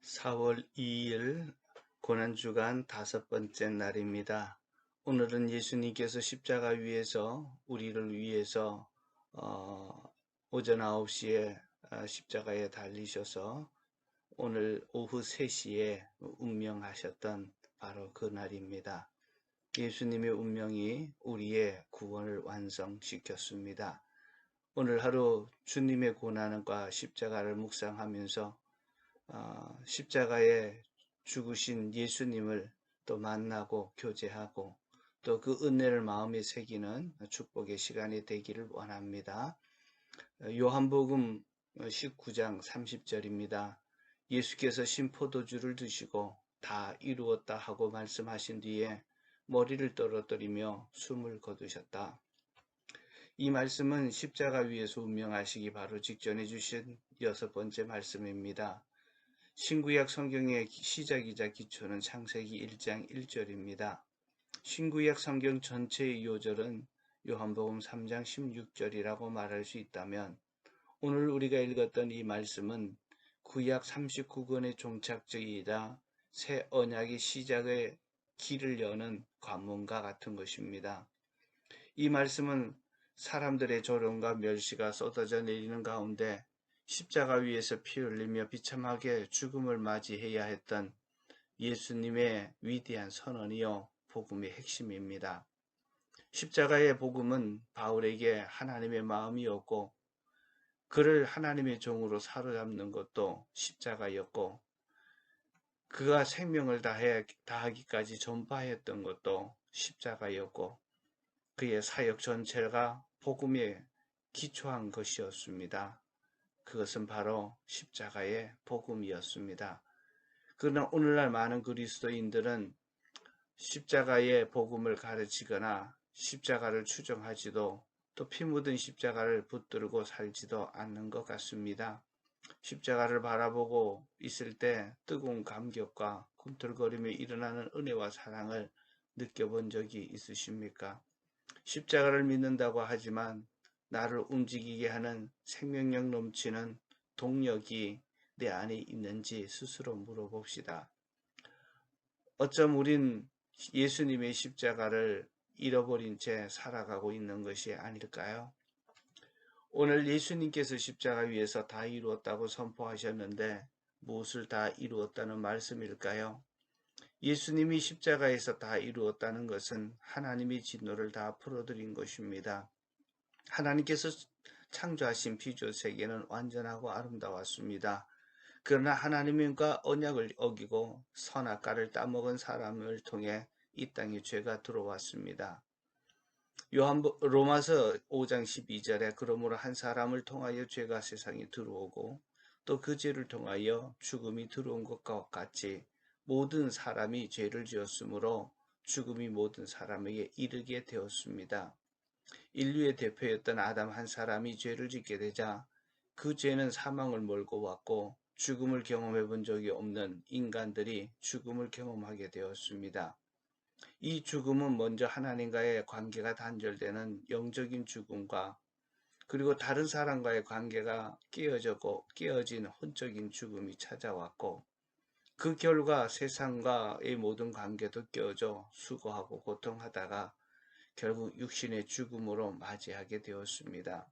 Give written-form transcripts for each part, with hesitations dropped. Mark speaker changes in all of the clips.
Speaker 1: 4월 2일 고난주간 5번째 날입니다. 오늘은 예수님께서 십자가 위에서 우리를 위해서 오전 9시에 십자가에 달리셔서 오늘 오후 3시에 운명하셨던 바로 그 날입니다. 예수님의 운명이 우리의 구원을 완성시켰습니다. 오늘 하루 주님의 고난과 십자가를 묵상하면서 십자가에 죽으신 예수님을 또 만나고 교제하고 또 그 은혜를 마음에 새기는 축복의 시간이 되기를 원합니다. 요한복음 19장 30절입니다. 예수께서 신포도주를 드시고 다 이루었다 하고 말씀하신 뒤에 머리를 떨어뜨리며 숨을 거두셨다. 이 말씀은 십자가 위에서 운명하시기 바로 직전에 주신 6번째 말씀입니다. 신구약 성경의 시작이자 기초는 창세기 1장 1절입니다. 신구약 성경 전체의 요절은 요한복음 3장 16절이라고 말할 수 있다면 오늘 우리가 읽었던 이 말씀은 구약 39권의 종착적이자 새 언약의 시작의 길을 여는 관문과 같은 것입니다. 이 말씀은 사람들의 조롱과 멸시가 쏟아져 내리는 가운데 십자가 위에서 피 흘리며 비참하게 죽음을 맞이해야 했던 예수님의 위대한 선언이요 복음의 핵심입니다. 십자가의 복음은 바울에게 하나님의 마음이었고 그를 하나님의 종으로 사로잡는 것도 십자가였고 그가 생명을 다하기까지 전파했던 것도 십자가였고 그의 사역 전체가 복음에 기초한 것이었습니다. 그것은 바로 십자가의 복음이었습니다. 그러나 오늘날 많은 그리스도인들은 십자가의 복음을 가르치거나 십자가를 추정하지도 또 피 묻은 십자가를 붙들고 살지도 않는 것 같습니다. 십자가를 바라보고 있을 때 뜨거운 감격과 꿈틀거리며 일어나는 은혜와 사랑을 느껴본 적이 있으십니까? 십자가를 믿는다고 하지만 나를 움직이게 하는 생명력 넘치는 동력이 내 안에 있는지 스스로 물어봅시다. 어쩜 우린 예수님의 십자가를 잃어버린 채 살아가고 있는 것이 아닐까요? 오늘 예수님께서 십자가 위에서 다 이루었다고 선포하셨는데 무엇을 다 이루었다는 말씀일까요? 예수님이 십자가에서 다 이루었다는 것은 하나님의 진노를 다 풀어드린 것입니다. 하나님께서 창조하신 피조 세계는 완전하고 아름다웠습니다. 그러나 하나님과 언약을 어기고 선악과를 따먹은 사람을 통해 이 땅에 죄가 들어왔습니다. 로마서 5장 12절에 그러므로 한 사람을 통하여 죄가 세상에 들어오고 또 그 죄를 통하여 죽음이 들어온 것과 같이 모든 사람이 죄를 지었으므로 죽음이 모든 사람에게 이르게 되었습니다. 인류의 대표였던 아담 한 사람이 죄를 짓게 되자 그 죄는 사망을 몰고 왔고 죽음을 경험해 본 적이 없는 인간들이 죽음을 경험하게 되었습니다. 이 죽음은 먼저 하나님과의 관계가 단절되는 영적인 죽음과 그리고 다른 사람과의 관계가 깨어진 혼적인 죽음이 찾아왔고 그 결과 세상과의 모든 관계도 깨어져 수고하고 고통하다가 결국 육신의 죽음으로 맞이하게 되었습니다.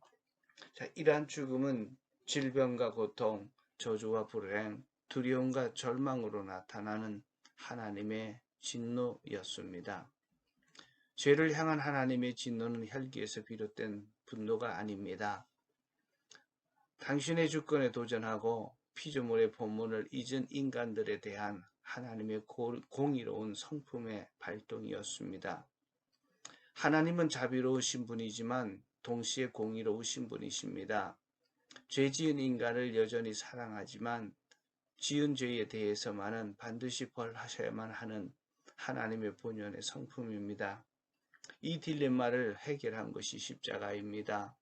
Speaker 1: 자, 이러한 죽음은 질병과 고통, 저주와 불행, 두려움과 절망으로 나타나는 하나님의 진노였습니다. 죄를 향한 하나님의 진노는 혈기에서 비롯된 분노가 아닙니다. 당신의 주권에 도전하고 피조물의 본문을 잊은 인간들에 대한 하나님의 공의로운 성품의 발동이었습니다. 하나님은 자비로우신 분이지만 동시에 공의로우신 분이십니다. 죄 지은 인간을 여전히 사랑하지만 지은 죄에 대해서만은 반드시 벌하셔야만 하는 하나님의 본연의 성품입니다. 이 딜레마를 해결한 것이 십자가입니다.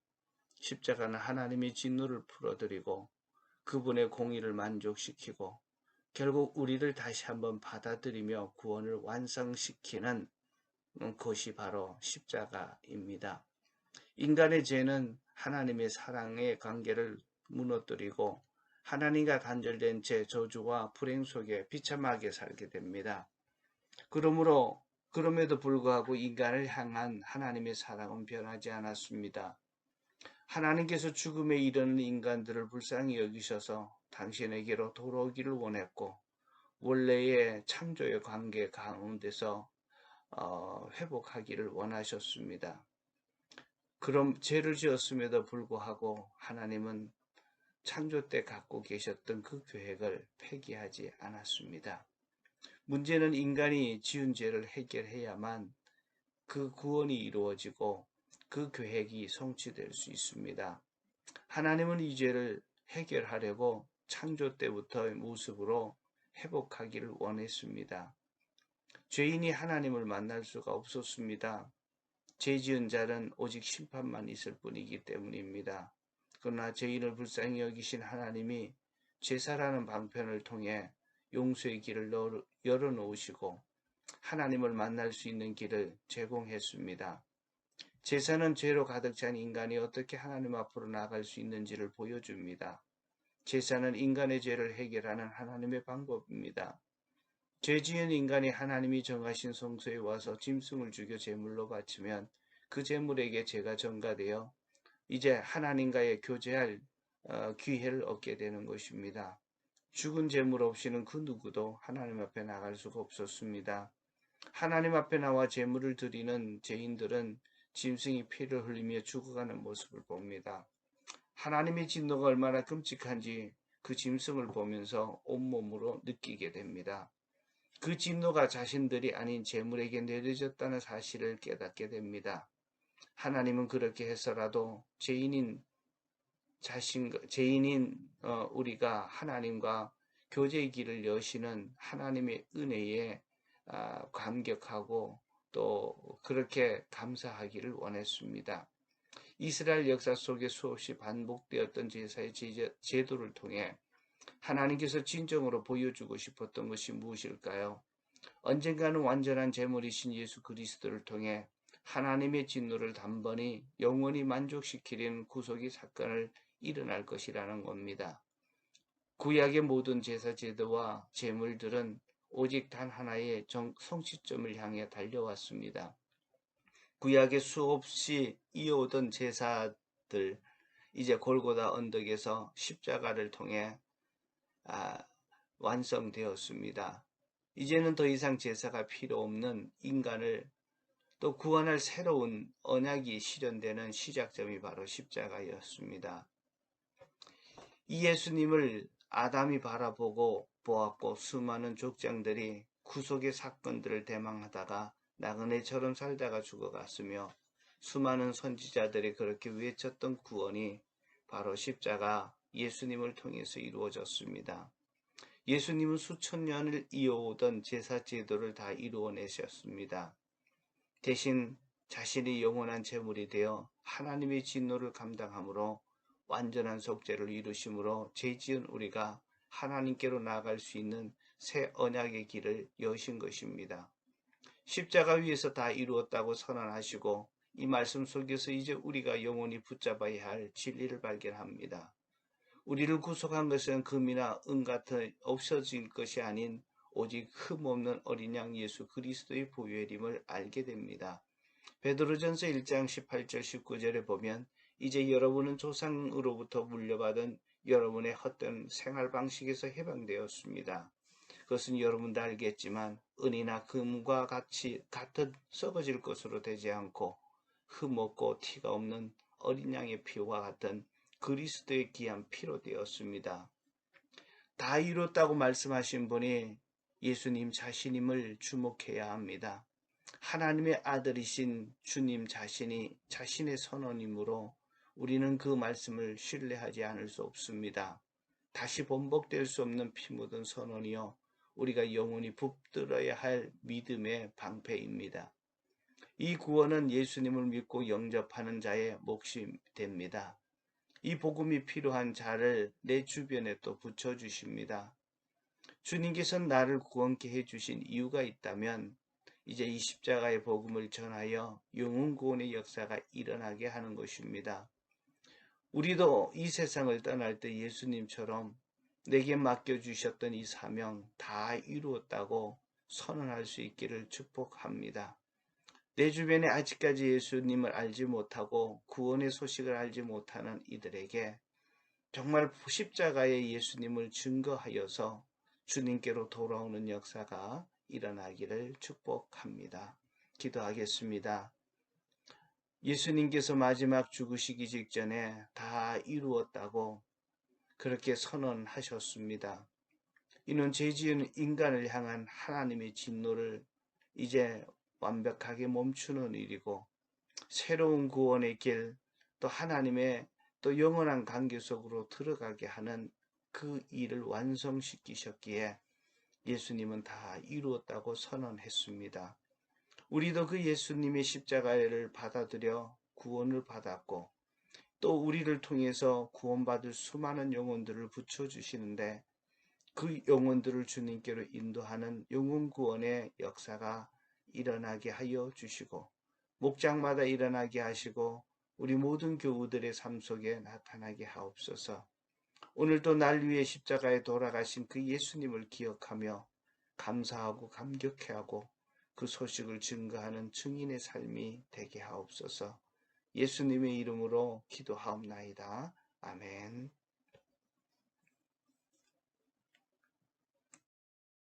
Speaker 1: 십자가는 하나님의 진노를 풀어드리고 그분의 공의를 만족시키고 결국 우리를 다시 한번 받아들이며 구원을 완성시키는 것이 바로 십자가입니다. 인간의 죄는 하나님의 사랑의 관계를 무너뜨리고 하나님과 단절된 채 저주와 불행 속에 비참하게 살게 됩니다. 그럼에도 불구하고 인간을 향한 하나님의 사랑은 변하지 않았습니다. 하나님께서 죽음에 이르는 인간들을 불쌍히 여기셔서 당신에게로 돌아오기를 원했고 원래의 창조의 관계 가운데서 회복하기를 원하셨습니다. 그럼 죄를 지었음에도 불구하고 하나님은 창조 때 갖고 계셨던 그 계획을 폐기하지 않았습니다. 문제는 인간이 지은 죄를 해결해야만 그 구원이 이루어지고 그 계획이 성취될 수 있습니다. 하나님은 이 죄를 해결하려고 창조 때부터의 모습으로 회복하기를 원했습니다. 죄인이 하나님을 만날 수가 없었습니다. 죄 지은 자는 오직 심판만 있을 뿐이기 때문입니다. 그러나 죄인을 불쌍히 여기신 하나님이 제사라는 방편을 통해 용서의 길을 열어놓으시고 하나님을 만날 수 있는 길을 제공했습니다. 제사는 죄로 가득 찬 인간이 어떻게 하나님 앞으로 나아갈 수 있는지를 보여줍니다. 제사는 인간의 죄를 해결하는 하나님의 방법입니다. 죄 지은 인간이 하나님이 정하신 성소에 와서 짐승을 죽여 제물로 바치면 그 제물에게 죄가 전가되어 이제 하나님과의 교제할 기회를 얻게 되는 것입니다. 죽은 제물 없이는 그 누구도 하나님 앞에 나갈 수가 없었습니다. 하나님 앞에 나와 제물을 드리는 죄인들은 짐승이 피를 흘리며 죽어가는 모습을 봅니다. 하나님의 진노가 얼마나 끔찍한지 그 짐승을 보면서 온몸으로 느끼게 됩니다. 그 진노가 자신들이 아닌 제물에게 내려졌다는 사실을 깨닫게 됩니다. 하나님은 그렇게 해서라도 죄인인 우리가 하나님과 교제의 길을 여시는 하나님의 은혜에 감격하고 또 그렇게 감사하기를 원했습니다. 이스라엘 역사 속에 수없이 반복되었던 제사의 제도를 통해 하나님께서 진정으로 보여주고 싶었던 것이 무엇일까요? 언젠가는 완전한 제물이신 예수 그리스도를 통해 하나님의 진노를 단번에 영원히 만족시키려는 구속의 사건을 일어날 것이라는 겁니다. 구약의 모든 제사 제도와 제물들은 오직 단 하나의 성취점을 향해 달려왔습니다. 구약의 수없이 이어오던 제사들 이제 골고다 언덕에서 십자가를 통해 완성되었습니다. 이제는 더 이상 제사가 필요 없는 인간을 또 구원할 새로운 언약이 실현되는 시작점이 바로 십자가였습니다. 이 예수님을 아담이 바라보고 보았고 수많은 족장들이 구속의 사건들을 대망하다가 나그네처럼 살다가 죽어갔으며 수많은 선지자들이 그렇게 외쳤던 구원이 바로 십자가 예수님을 통해서 이루어졌습니다. 예수님은 수천 년을 이어오던 제사 제도를 다 이루어내셨습니다. 대신 자신이 영원한 제물이 되어 하나님의 진노를 감당함으로 완전한 속죄를 이루심으로 죄지은 우리가 하나님께로 나아갈 수 있는 새 언약의 길을 여신 것입니다. 십자가 위에서 다 이루었다고 선언하시고 이 말씀 속에서 이제 우리가 영원히 붙잡아야 할 진리를 발견합니다. 우리를 구속한 것은 금이나 은 같은 없어질 것이 아닌 오직 흠없는 어린 양 예수 그리스도의 보혈임을 알게 됩니다. 베드로전서 1장 18절 19절에 보면 이제 여러분은 조상으로부터 물려받은 여러분의 헛된 생활 방식에서 해방되었습니다. 그것은 여러분도 알겠지만 은이나 금과 같은 썩어질 것으로 되지 않고 흠없고 티가 없는 어린 양의 피와 같은 그리스도의 귀한 피로 되었습니다. 다 이뤘다고 말씀하신 분이 예수님 자신임을 주목해야 합니다. 하나님의 아들이신 주님 자신이 자신의 선언이므로 우리는 그 말씀을 신뢰하지 않을 수 없습니다. 다시 번복될 수 없는 피 묻은 선언이요 우리가 영원히 붙들어야 할 믿음의 방패입니다. 이 구원은 예수님을 믿고 영접하는 자의 몫이 됩니다. 이 복음이 필요한 자를 내 주변에 또 붙여주십니다. 주님께서는 나를 구원케 해주신 이유가 있다면 이제 이 십자가의 복음을 전하여 영혼 구원의 역사가 일어나게 하는 것입니다. 우리도 이 세상을 떠날 때 예수님처럼 내게 맡겨주셨던 이 사명 다 이루었다고 선언할 수 있기를 축복합니다. 내 주변에 아직까지 예수님을 알지 못하고 구원의 소식을 알지 못하는 이들에게 정말 십자가의 예수님을 증거하여서 주님께로 돌아오는 역사가 일어나기를 축복합니다. 기도하겠습니다. 예수님께서 마지막 죽으시기 직전에 다 이루었다고 그렇게 선언하셨습니다. 이는 죄 지은 인간을 향한 하나님의 진노를 이제 완벽하게 멈추는 일이고 새로운 구원의 길, 또 하나님의 또 영원한 관계 속으로 들어가게 하는 그 일을 완성시키셨기에 예수님은 다 이루었다고 선언했습니다. 우리도 그 예수님의 십자가를 받아들여 구원을 받았고 또 우리를 통해서 구원받을 수많은 영혼들을 붙여주시는데 그 영혼들을 주님께로 인도하는 영혼 구원의 역사가 일어나게 하여 주시고 목장마다 일어나게 하시고 우리 모든 교우들의 삶 속에 나타나게 하옵소서. 오늘도 날 위해 십자가에 돌아가신 그 예수님을 기억하며 감사하고 감격해하고 그 소식을 증거하는 증인의 삶이 되게 하옵소서. 예수님의 이름으로 기도하옵나이다. 아멘.